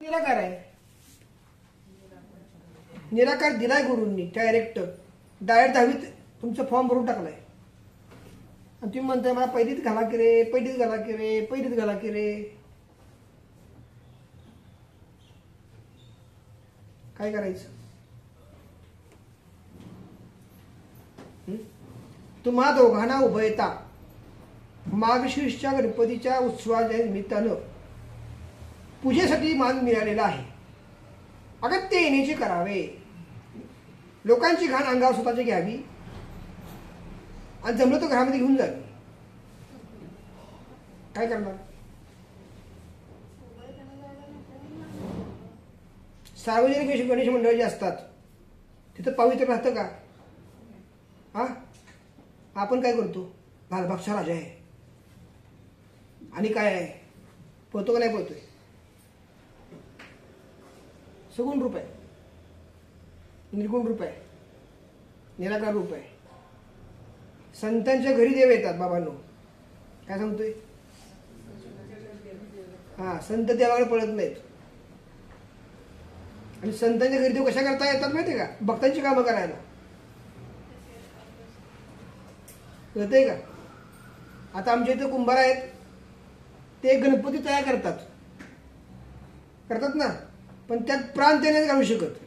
निराकार आहे. निराकार दिलाय गुरूंनी डायरेक्ट 10वीत तुमचा फॉर्म भरून टाकलाय आणि तुम्ही म्हणताय मला पहिलीत घाला की रे, पहिलीत घाला की रे, पहिलीत घाला की रे. काय करायचं? तुम्हा दोघांना उभयता माघशीर्षच्या गणपतीच्या उत्सवाच्या निमित्तानं पूजेसाठी मान मिळालेला आहे. अगत्य येण्याचे करावे. लोकांची घाण अंगावर स्वतःची घ्यावी आणि जमलं तर घरामध्ये घेऊन जावी. काय करणार? सार्वजनिक गणेश मंडळ जे असतात तिथं पवित्र राहतं का? हा, आपण काय करतो? भालभागचा राजा आहे आणि काय आहे, पळतो का नाही पळतोय? सगुण रूप आहे, निर्गुण रूप आहे, निराकार रूप आहे. संतांच्या घरी देव येतात. बाबांनो काय सांगतोय? हा, संत देवाकडे पळत नाहीत. आणि संतांच्या घरी देव कशा करता येतात माहितीये का? भक्तांची कामं करायला. कळतंय का? आता आमच्या इथे कुंभार आहेत, ते गणपती तयार करतात ना, पण त्यात प्राण ते नाही घालू शकत.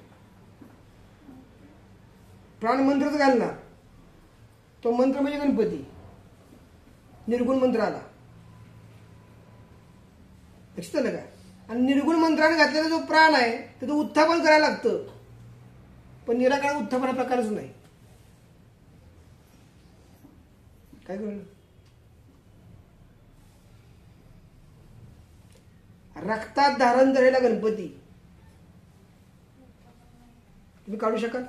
प्राण मंत्रच घालणार. तो मंत्र म्हणजे गणपती, निर्गुण मंत्र आला. लक्षात आलं का? आणि निर्गुण मंत्राने घातलेला जो प्राण आहे त्याचं उत्थापन करायला लागतं. पण निराकार उत्थापना प्रकारच नाही. काय कळलं? रक्तात धारण झालेला गणपती तुम्ही काढू शकाल?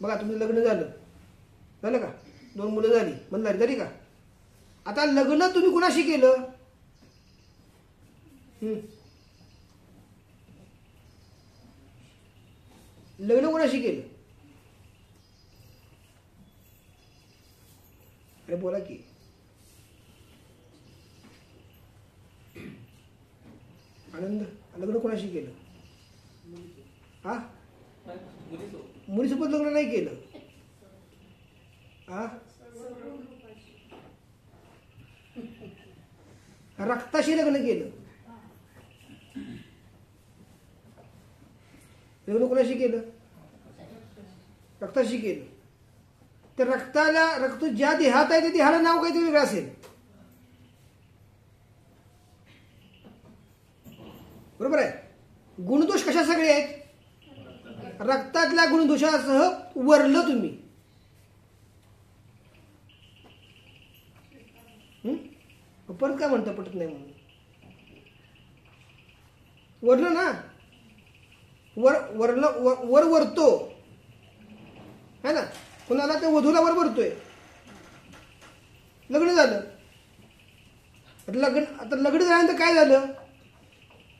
बघा, तुमचं लग्न झालं का? 2 मुलं झाली, म्हणणारी झाली का? आता लग्न तुम्ही कुणाशी केलं? लग्न कुणाशी केलं? अरे बोला की. आनंद, लग्न कोणाशी केलं? हा, मुलीसोबत लग्न नाही केलं. हा, रक्ताशी लग्न केलं. लग्न कोणाशी केलं? रक्ताशी केलं. तर रक्त ज्या देहात आहे त्या देहाला नाव काहीतरी वेगळं असेल. बरोबर आहे? गुणदोष कशा सगळे आहेत? रक्तातल्या गुणदोषासह वरलं तुम्ही. परत काय म्हणता? पटत नाही म्हणून वरलं ना. वर वरतो है ना. कुणाला ते वधूला वर वरतोय. लग्न झालं. आता लग्न झाल्यानंतर काय झालं?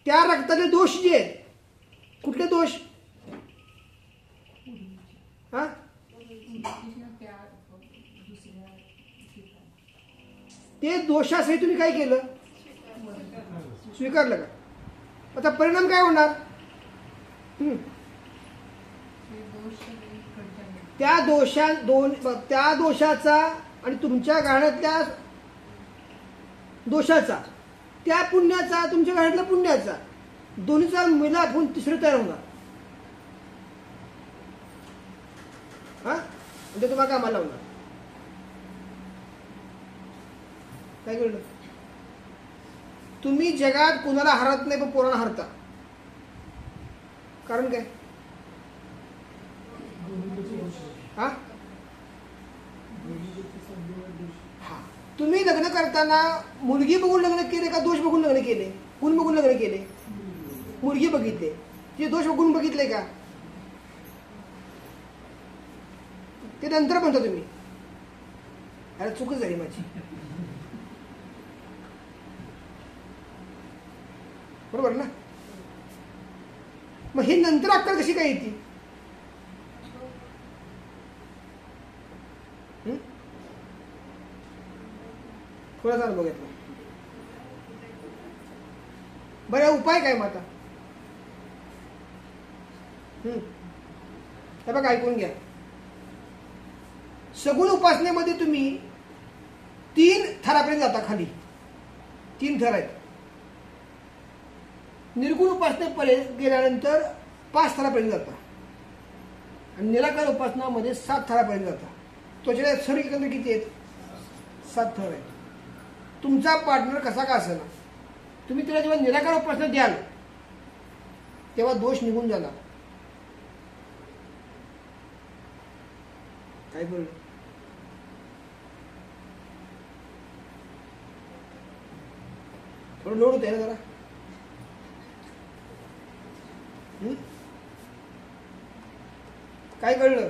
त्या रक्ताचे दोष जे आहेत, कुठले दोष? हा, ते दोषासहित तुम्ही काय केलं? स्वीकारलं का? आता परिणाम काय होणार? त्या दोषाचा आणि तुमच्या घराण्यातल्या दोषाचा, त्या पुण्याचा, तुमच्या घरातल्या पुण्याचा, दोन्हीचा मिलाप होऊन तिसरं तयार होणार. हा, म्हणजे तुम्हाला कामाला लावणार. काय कळलं? तुम्ही जगात कुणाला हरत नाही पण पोरांना हरता. कारण काय? हा, तुम्ही लग्न करताना मुलगी बघून लग्न केले का दोष बघून लग्न केले? गुण बघून लग्न केले? मुलगी बघितले, ते दोष बघून बघितले का? ते नंतर म्हणता तुम्ही, अरे चूकच झाली माझी. बरोबर ना? मग हे नंतर अक्कल कशी काय येते? कोणाचा अनुभव घेतला? बरं उपाय काय मग आता? हे बघा ऐकून घ्या. सगुण उपासनेमध्ये तुम्ही 3 थरापर्यंत जाता. खाली 3 थर आहेत. निर्गुण उपासनेपर्यंत गेल्यानंतर 5 थरापर्यंत जाता आणि निराकार उपासनामध्ये 7 थरापर्यंत जाता. त्वचेला थर एकंदर किती आहेत? 7 थर आहेत. तुमचा पार्टनर कसा का असेना, तुम्ही त्याला जेव्हा निराकार उपासना द्याल तेव्हा दोष निघून जाणार. काय बोल थोडं लोड होत आहे ना जरा. काय कळलं?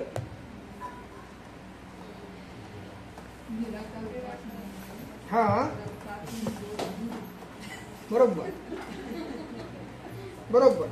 हा बरोबर बरोबर.